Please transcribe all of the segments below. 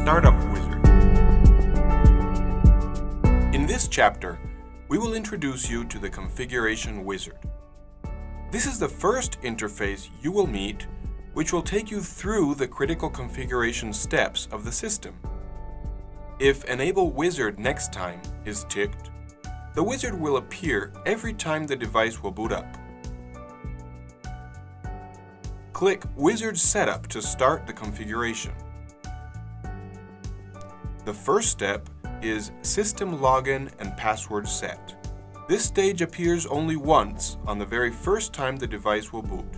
Startup Wizzard. In this chapter, we will introduce you to the Configuration Wizard. This is the first interface you will meet, which will take you through the critical configuration steps of the system. If Enable Wizzard next time is ticked, the wizard will appear every time the device will boot up. Click Wizard Setup to start the configuration. The first step is System Login and Password Set. This stage appears only once on the very first time the device will boot.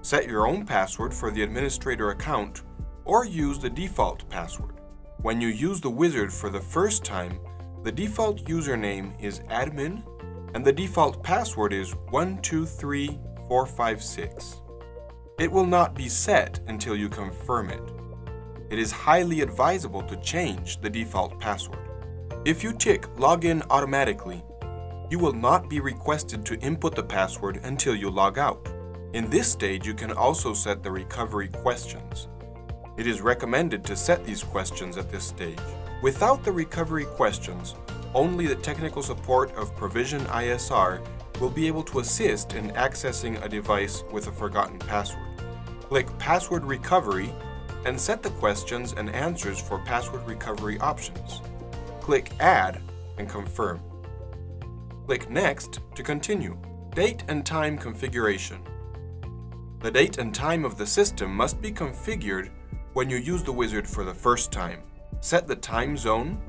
Set your own password for the administrator account or use the default password. When you use the wizard for the first time, the default username is admin and the default password is 123456. It will not be set until you confirm it. It is highly advisable to change the default password. If you tick Login automatically, you will not be requested to input the password until you log out. In this stage, you can also set the recovery questions. It is recommended to set these questions at this stage. Without the recovery questions, only the technical support of Provision-ISR will be able to assist in accessing a device with a forgotten password. Click Password Recovery and set the questions and answers for password recovery options. Click Add and confirm. Click Next to continue. Date and time configuration. The date and time of the system must be configured when you use the wizard for the first time. Set the time zone,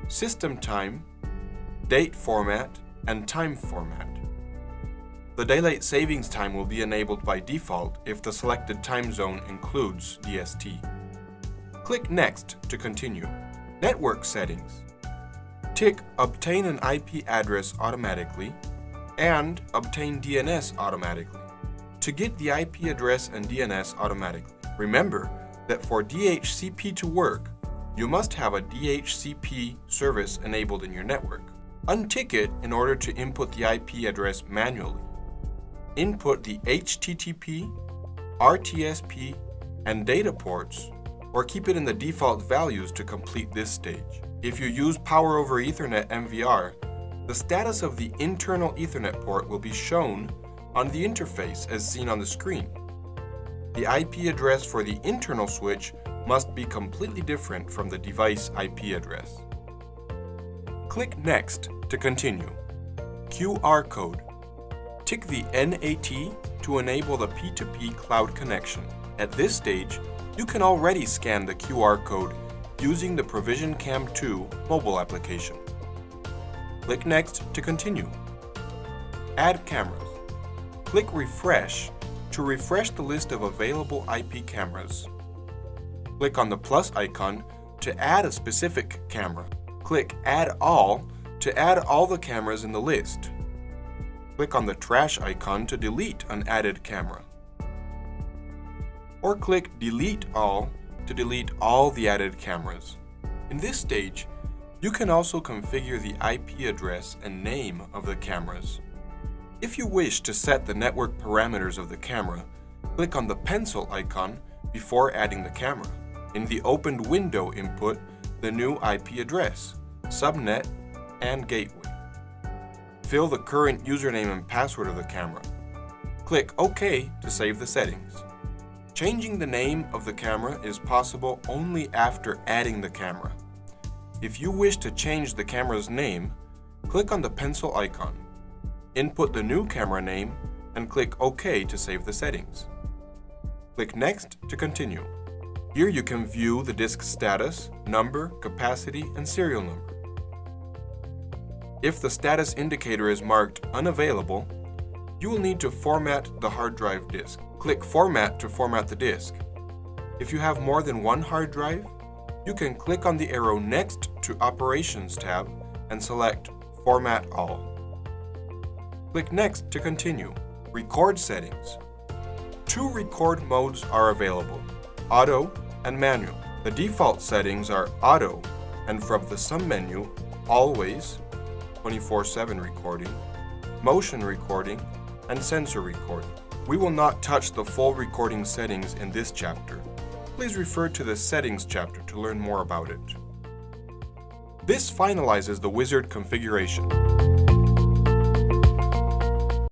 system time, date format, and time format. The daylight savings time will be enabled by default if the selected time zone includes DST. Click Next to continue. Network settings. Tick Obtain an IP address automatically and Obtain DNS automatically to get the IP address and DNS automatically. Remember that for DHCP to work, you must have a DHCP service enabled in your network. Untick it in order to input the IP address manually. Input the HTTP, RTSP, and data ports, or keep it in the default values to complete this stage. If you use Power over Ethernet MVR, the status of the internal Ethernet port will be shown on the interface as seen on the screen. The IP address for the internal switch must be completely different from the device IP address. Click Next to continue. QR code. Tick the NAT to enable the P2P cloud connection. At this stage, you can already scan the QR code using the Provision Cam 2 mobile application. Click Next to continue. Add cameras. Click Refresh to refresh the list of available IP cameras. Click on the plus icon to add a specific camera. Click Add All to add all the cameras in the list. Click on the trash icon to delete an added camera. Or click Delete All to delete all the added cameras. In this stage, you can also configure the IP address and name of the cameras. If you wish to set the network parameters of the camera, click on the pencil icon before adding the camera. In the opened window, input the new IP address, subnet, and gateway. Fill the current username and password of the camera. Click OK to save the settings. Changing the name of the camera is possible only after adding the camera. If you wish to change the camera's name, click on the pencil icon. Input the new camera name and click OK to save the settings. Click Next to continue. Here you can view the disk status, number, capacity, and serial number. If the status indicator is marked unavailable, you will need to format the hard drive disk. Click Format to format the disk. If you have more than one hard drive, you can click on the arrow next to Operations tab and select Format All. Click Next to continue. Record settings. Two record modes are available, Auto and Manual. The default settings are Auto, and from the sub-menu, Always, 24/7 recording, Motion recording, and Sensor recording. We will not touch the full recording settings in this chapter. please refer to the Settings chapter to learn more about it. This finalizes the Wizzard configuration.